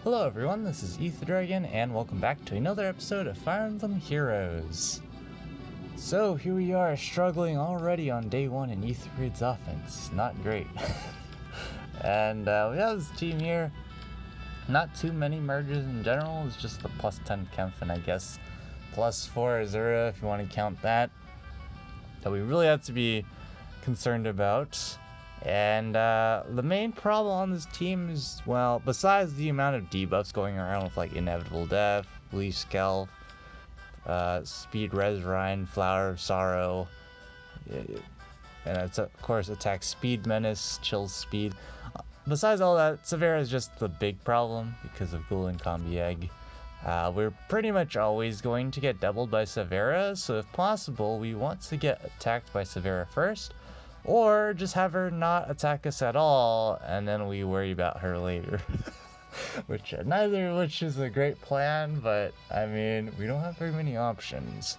Hello everyone, this is Dragon, and welcome back to another episode of Fire Emblem Heroes. So here we are, struggling already on day 1 in E3's offense. Not great. And we have this team here. Not too many merges in general, it's just the plus 10 Kempf and I guess plus 4 Azura if you want to count that. That we really have to be concerned about. And the main problem on this team is, well, besides the amount of debuffs going around with like Inevitable Death, Leaf Scalp, Speed Resurine, Flower of Sorrow, and it's of course attack Speed Menace, Chill Speed. Besides all that, Severa is just the big problem because of Ghoul and Combi Egg. We're pretty much always going to get doubled by Severa, so if possible, we want to get attacked by Severa first. Or just have her not attack us at all, and then we worry about her later. Neither of which is a great plan, but I mean, we don't have very many options.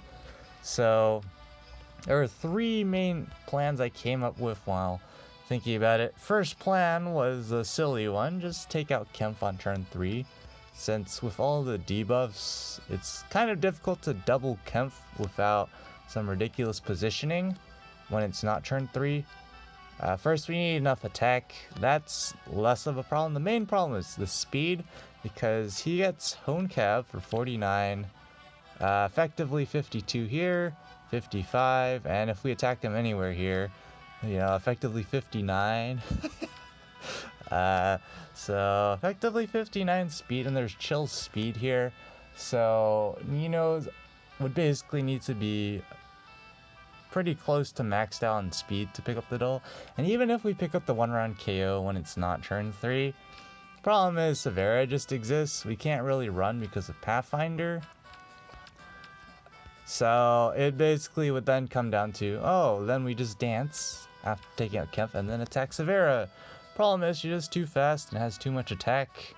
So, there are 3 main plans I came up with while thinking about it. First plan was a silly one, just take out Kempf on turn 3. Since with all the debuffs, it's kind of difficult to double Kempf without some ridiculous positioning when it's not turn 3. First we need enough attack. That's less of a problem. The main problem is the speed, because he gets Hone Cav for 49, effectively 52 here, 55, and if we attack him anywhere here, effectively 59. So effectively 59 speed, and there's Chill Speed here, so Nino's would basically need to be pretty close to maxed out on speed to pick up the duel. And even if we pick up the 1-round KO when it's not turn 3, the problem is Severa just exists. We can't really run because of Pathfinder. So it basically would then come down to, then we just dance after taking out Kempf and then attack Severa. Problem is she's just too fast and has too much attack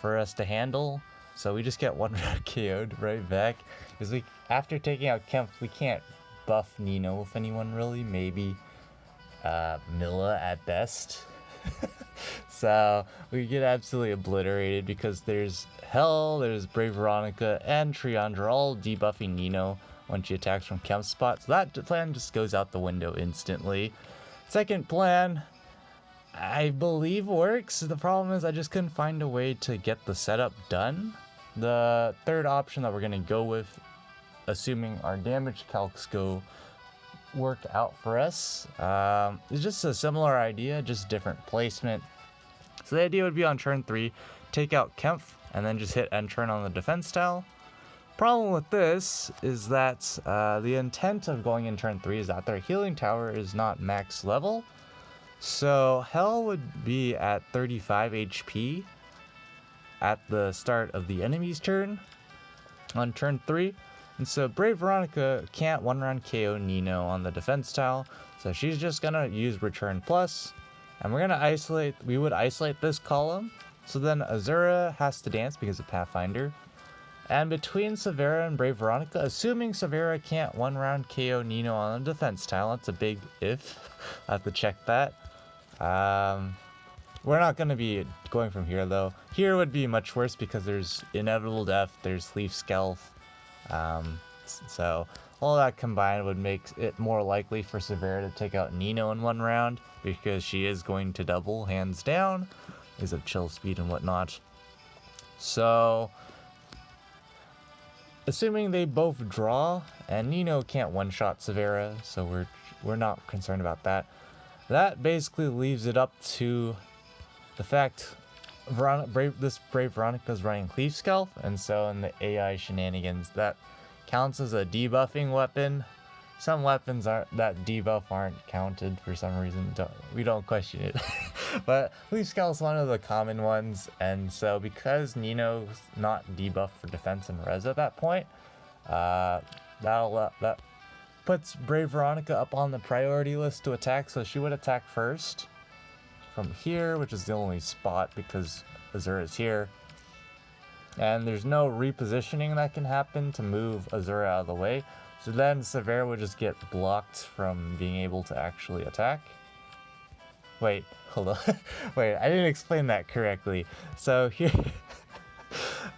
for us to handle. So we just get 1-round KO'd right back. Because after taking out Kempf, we can't buff Nino with anyone really, maybe Milla at best. So we get absolutely obliterated because there's Hell, there's Brave Veronica, and Triandra all debuffing Nino when she attacks from Kemp's spot. So that plan just goes out the window instantly. Second plan, I believe works. The problem is I just couldn't find a way to get the setup done. The third option that we're going to go with, assuming our damage calcs work out for us, it's just a similar idea, just different placement. So the idea would be on turn 3, take out Kempf, and then just hit end turn on the defense tile. Problem with this is that the intent of going in turn 3 is that their healing tower is not max level. So Hell would be at 35 HP at the start of the enemy's turn on turn 3. And so Brave Veronica can't 1-round KO Nino on the defense tile, so she's just gonna use Return Plus, and we would isolate this column, so then Azura has to dance because of Pathfinder. And between Severa and Brave Veronica, assuming Severa can't 1-round KO Nino on the defense tile, that's a big if, I have to check that. We're not gonna be going from here though. Here would be much worse because there's Inevitable Death, there's Leaf Scalp. So all that combined would make it more likely for Severa to take out Nino in 1 round, because she is going to double hands down because of Chill Speed and whatnot. So assuming they both draw, and Nino can't one-shot Severa, so we're not concerned about that. That basically leaves it up to the fact this Brave Veronica is running Leaf Scalp, and so in the AI shenanigans, that counts as a debuffing weapon. Some weapons that debuff aren't counted for some reason. We don't question it. But Leaf Scalp is one of the common ones, and so because Nino's not debuffed for defense and res at that point, that puts Brave Veronica up on the priority list to attack, so she would attack first from here, which is the only spot because Azura is here. And there's no repositioning that can happen to move Azura out of the way. So then Severa would just get blocked from being able to actually attack. Wait, hold on. Wait, I didn't explain that correctly. So here,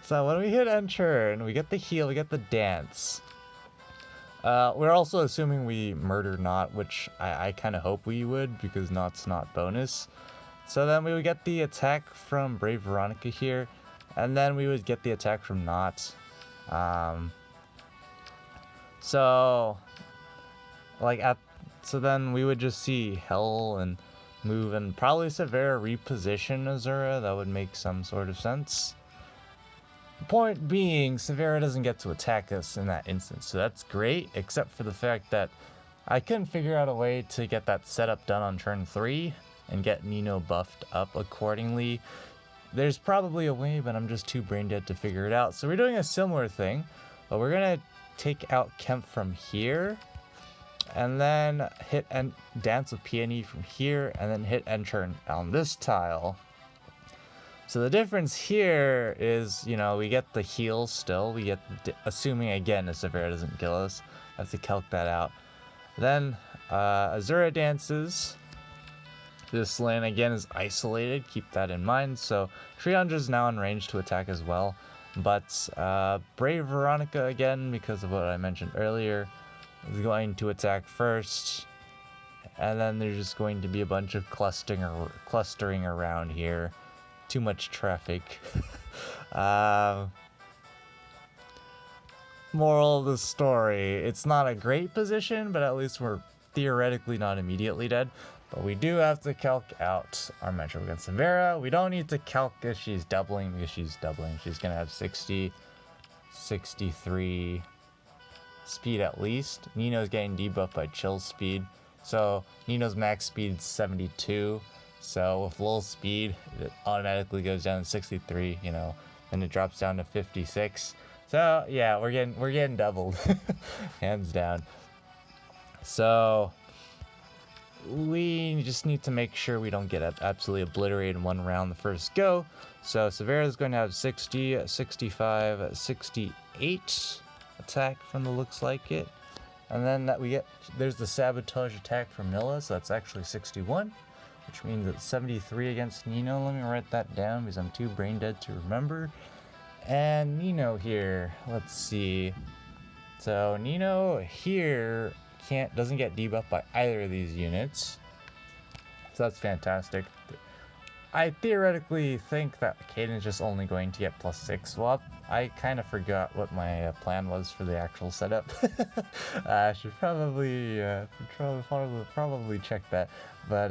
So when we hit enter and we get the heal, we get the dance. We're also assuming we murder Not, which I kind of hope we would, because Not's not bonus. So then we would get the attack from Brave Veronica here, and then we would get the attack from Not. So then we would just see Hell and move, and probably Severa reposition Azura. That would make some sort of sense. Point being, Severa doesn't get to attack us in that instance, so that's great, except for the fact that I couldn't figure out a way to get that setup done on turn 3 and get Nino buffed up accordingly. There's probably a way, but I'm just too brain dead to figure it out. So we're doing a similar thing, but we're gonna take out Kemp from here, and then hit and dance with Peony from here, and then hit enter on this tile. So the difference here is, you know, we get the heal still. We get, assuming again, if Severa doesn't kill us. I have to calc that out. Then Azura dances. This lane again is isolated. Keep that in mind. So Triandra is now in range to attack as well. But Brave Veronica again, because of what I mentioned earlier, is going to attack first. And then there's just going to be a bunch of clustering around here. Too much traffic. Moral of the story, it's not a great position, but at least we're theoretically not immediately dead. But we do have to calc out our matchup against Severa. We don't need to calc if she's doubling, because she's doubling. She's going to have 60, 63 speed at least. Nino's getting debuffed by chill speed. So Nino's max speed is 72. So with low speed, it automatically goes down to 63, you know, and it drops down to 56. So yeah, we're getting doubled, hands down. So we just need to make sure we don't get absolutely obliterated in one round the first go. So Severa is going to have 60, 65, 68 attack from the looks like it. And then there's the sabotage attack from Milla, so that's actually 61. Which means it's 73 against Nino. Let me write that down because I'm too brain dead to remember. And Nino here, let's see. So Nino here doesn't get debuffed by either of these units. So that's fantastic. I theoretically think that Caden's just only going to get +6. Well, I kind of forgot what my plan was for the actual setup. I should probably check that. But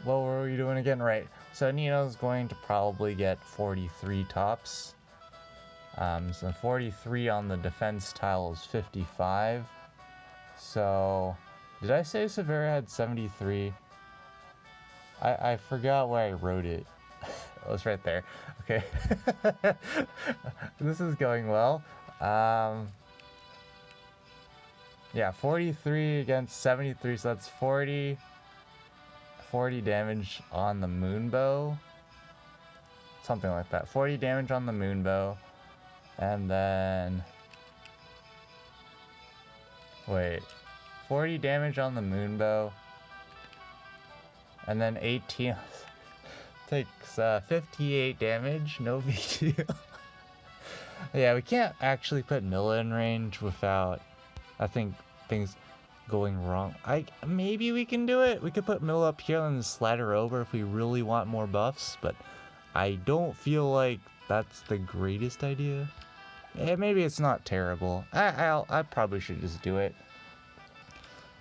what were we doing again? Right. So Nino's going to probably get 43 tops. So 43 on the defense tile is 55. So did I say Severa had 73? I forgot where I wrote it. Oh, it's right there. Okay. This is going well. Yeah, 43 against 73, so that's 40 damage on the Moonbow. Something like that. 40 damage on the Moonbow. And then... Wait. 40 damage on the Moonbow. And then 18... takes 58 damage. No big deal. Yeah, we can't actually put Milla in range without... I think things going wrong. Maybe we can do it. We could put Milla up here and slide her over if we really want more buffs, but I don't feel like that's the greatest idea. Maybe it's not terrible. I probably should just do it.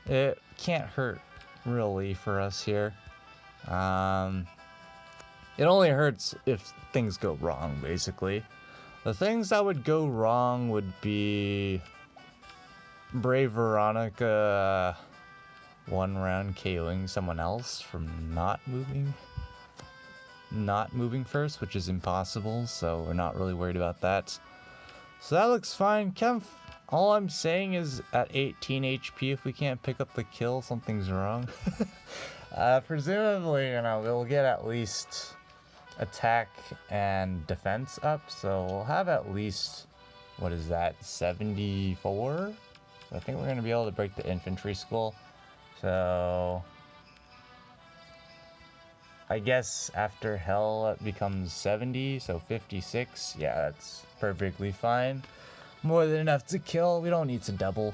It can't hurt really for us here. It only hurts if things go wrong, basically. The things that would go wrong would be Brave Veronica one round KOing someone else from not moving first, which is impossible, so we're not really worried about that. So that looks fine. Kempf, all I'm saying is at 18 HP, if we can't pick up the kill, something's wrong. Presumably, you know, we'll get at least attack and defense up, so we'll have at least, what is that, 74? I think we're going to be able to break the infantry school. So I guess after hell it becomes 70, so 56. Yeah, that's perfectly fine. More than enough to kill. We don't need to double.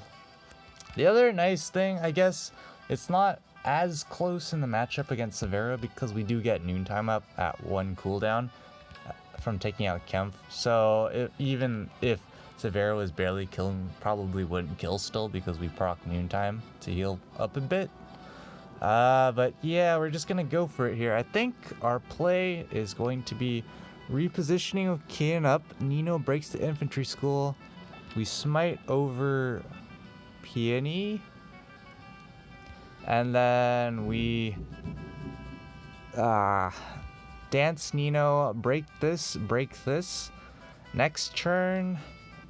The other nice thing, I guess, it's not as close in the matchup against Severa because we do get noontime up at 1 cooldown from taking out Kempf. So even if Severa was barely killing, probably wouldn't kill still because we proc noontime to heal up a bit. But yeah, we're just gonna go for it here. I think our play is going to be repositioning of Kaden up. Nino breaks the infantry school. We smite over Peony. And then we dance Nino, break this. Next turn,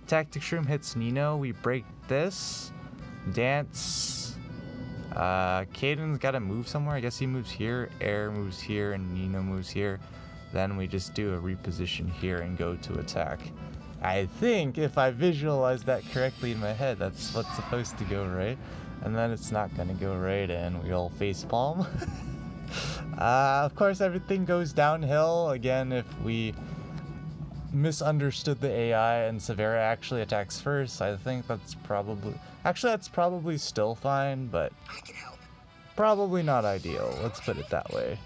Tactics Room hits Nino, we break this. Dance. Caden's gotta move somewhere. I guess he moves here, Air moves here, and Nino moves here. Then we just do a reposition here and go to attack. I think if I visualize that correctly in my head, that's what's supposed to go right. And then it's not gonna go right, and we all facepalm. Of course, everything goes downhill again if we misunderstood the AI and Severa actually attacks first. I think that's probably still fine, but probably not ideal. Let's put it that way.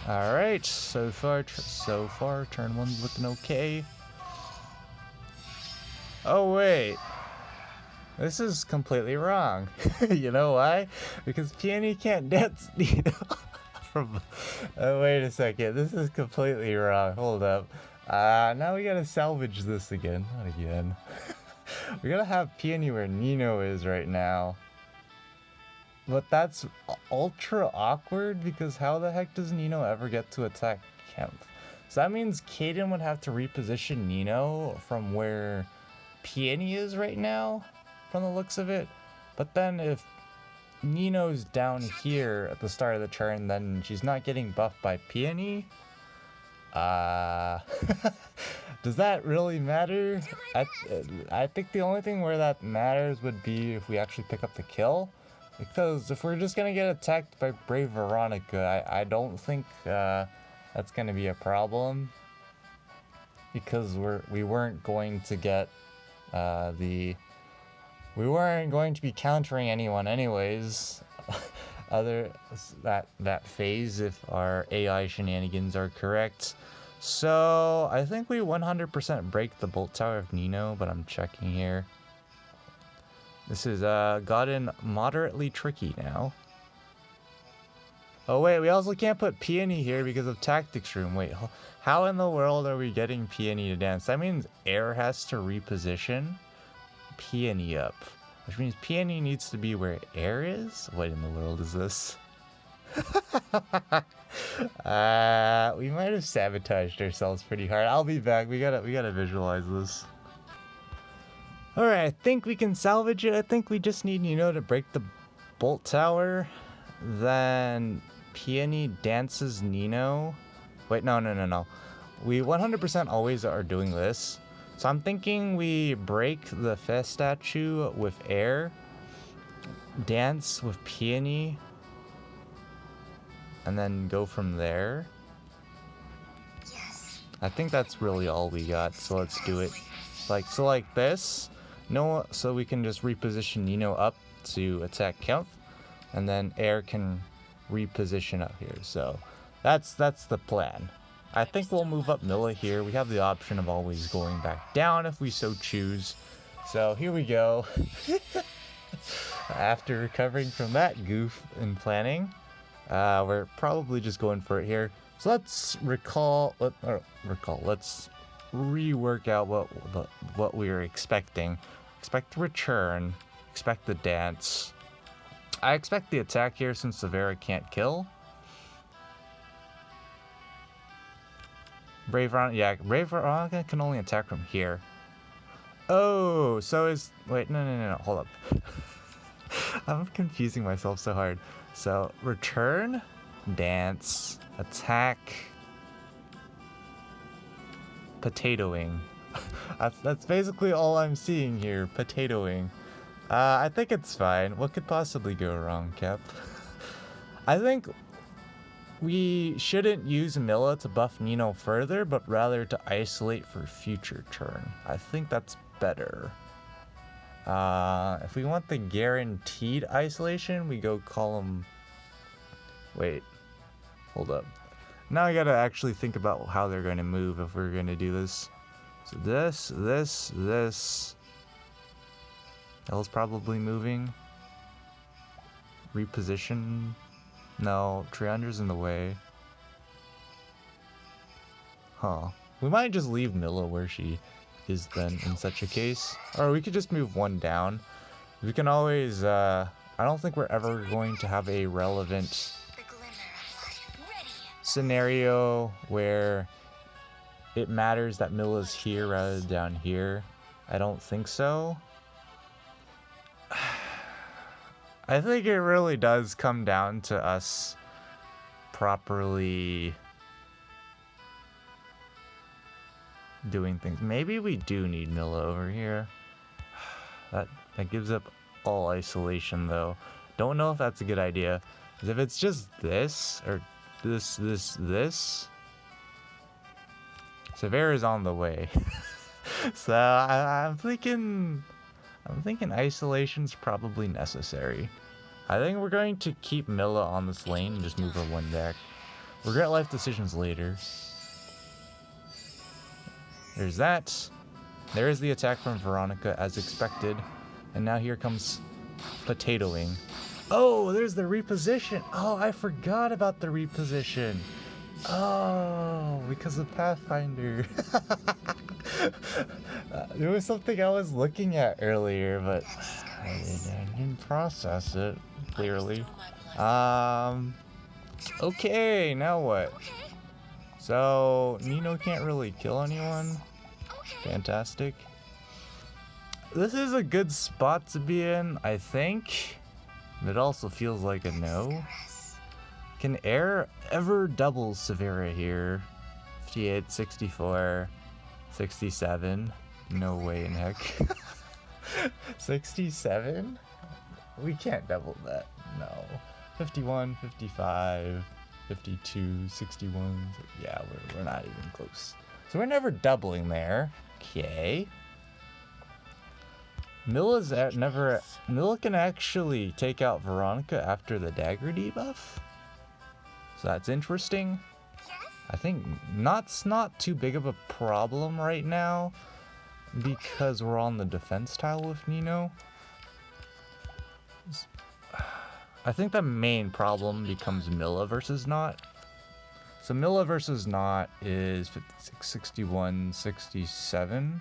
All right, so far, turn 1's looking okay. Oh wait, this is completely wrong. You know why? Because Peony can't dance Nino from... Oh wait a second, this is completely wrong. Hold up. Now we gotta salvage this again. Not again. We gotta have Peony where Nino is right now. But that's ultra awkward because how the heck does Nino ever get to attack Kempf? So that means Kaden would have to reposition Nino from where Peony is right now, from the looks of it. But then if Nino's down here at the start of the turn, then she's not getting buffed by Peony. Does that really matter? I think the only thing where that matters would be if we actually pick up the kill. Because if we're just gonna get attacked by Brave Veronica, I don't think that's gonna be a problem. Because we weren't going to get we weren't going to be countering anyone anyways. that phase, if our AI shenanigans are correct. So I think we 100% break the Bolt Tower of Nino, but I'm checking here. This has gotten moderately tricky now. Oh wait, we also can't put Peony here because of Tactics Room. Wait, how in the world are we getting Peony to dance? That means Air has to reposition Peony up, which means Peony needs to be where Air is? What in the world is this? We might have sabotaged ourselves pretty hard. I'll be back. We gotta visualize this. Alright, I think we can salvage it. I think we just need Nino to break the Bolt Tower. Then Peony dances Nino. Wait, no. We 100% always are doing this. So I'm thinking we break the Fest statue with Air. Dance with Peony. And then go from there. Yes. I think that's really all we got, so let's do it. Like this. No, so we can just reposition Nino up to attack Kempf, and then Air can reposition up here. So that's the plan. I think we'll move up Milla here. We have the option of always going back down if we so choose. So here we go. After recovering from that goof in planning, we're probably just going for it here. So let's let's rework out what we were expecting. Expect the return, expect the dance. I expect the attack here since Severa can't kill. Brave Veronica can only attack from here. Oh, so is... Wait, no, hold up. I'm confusing myself so hard. So, return, dance, attack, potatoing. That's basically all I'm seeing here, potatoing. I think it's fine. What could possibly go wrong, Cap? I think we shouldn't use Milla to buff Nino further, but rather to isolate for future turn. I think that's better. If we want the guaranteed isolation, we go column... Wait. Hold up. Now I gotta actually think about how they're going to move if we're going to do this. So this. L's probably moving. Reposition. No, Triandra's in the way. Huh. We might just leave Milla where she is then in such a case. Or we could just move one down. We can always, I don't think we're ever going to have a relevant scenario where it matters that Milla's here rather than down here. I don't think so. I think it really does come down to us properly doing things. Maybe we do need Milla over here. That gives up all isolation though. Don't know if that's a good idea. 'Cause if it's just this or this, Severa's on the way. So I'm thinking isolation's probably necessary. I think we're going to keep Milla on this lane and just move her one back. Regret life decisions later. There's that. There is the attack from Veronica as expected. And now here comes potatoing. Oh, there's the reposition. Oh, I forgot about the reposition. Oh, because of Pathfinder. There was something I was looking at earlier, but I didn't process it clearly. Okay, now what? So, Nino can't really kill anyone. Fantastic. This is a good spot to be in, I think. It also feels like a no. Can air ever double Severa here? 58, 64, 67. No way in heck. 67? We can't double that. No. 51, 55, 52, 61. Yeah, we're not even close. So we're never doubling there. Okay. Milla can actually take out Veronica after the dagger debuff. So that's interesting. I think it's not too big of a problem right now because we're on the defense tile with Nino. I think the main problem becomes Milla versus Not. So Milla versus Not is 56, 61, 67.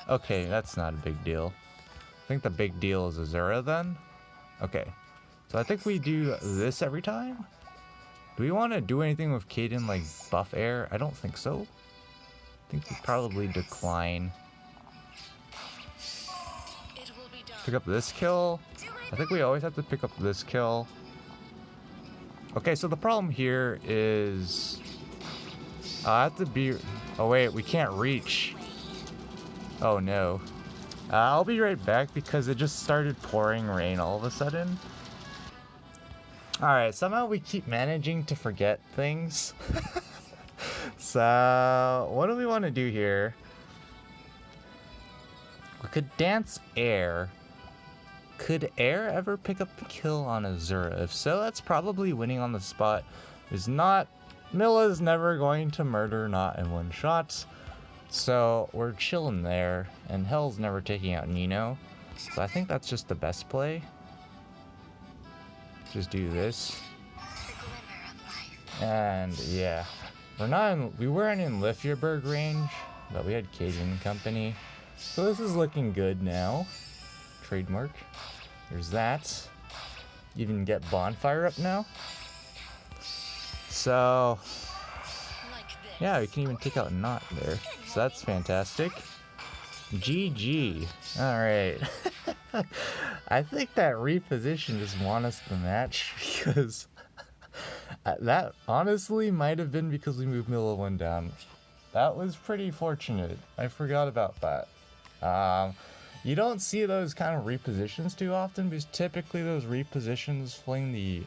Okay, that's not a big deal. I think the big deal is Azura then. Okay, so I think we do this every time. Do we want to do anything with Kaden like buff air? I don't think so. I think we probably decline. Pick up this kill. I think we always have to pick up this kill. Okay, so the problem here is I have to be... Oh wait, we can't reach. Oh no. I'll be right back because it just started pouring rain all of a sudden. Alright, somehow we keep managing to forget things. So, what do we want to do here? We could dance air. Could air ever pick up the kill on Azura? If so, that's probably winning on the spot. Is not... Milla's never going to murder Not in one shot. So, we're chilling there. And Hell's never taking out Nino. So I think that's just the best play. Just do this. And yeah. We weren't in Lifierberg range, but we had Cajun company. So this is looking good now. Trademark. There's that. Even get Bonfire up now. So yeah, we can even take out Not there. So that's fantastic. GG. Alright. I think that reposition just won us the match because that honestly might have been because we moved Milla one down. That was pretty fortunate. I forgot about that. You don't see those kind of repositions too often, because typically those repositions fling the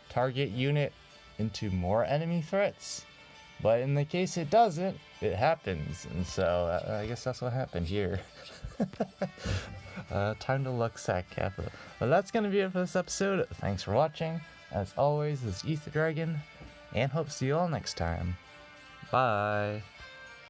target unit into more enemy threats. But in the case it doesn't, it happens. And so I guess that's what happened here. Time to luck sack capital. But that's going to be it for this episode. Thanks for watching. As always, this is Ether Dragon, and hope to see you all next time. Bye.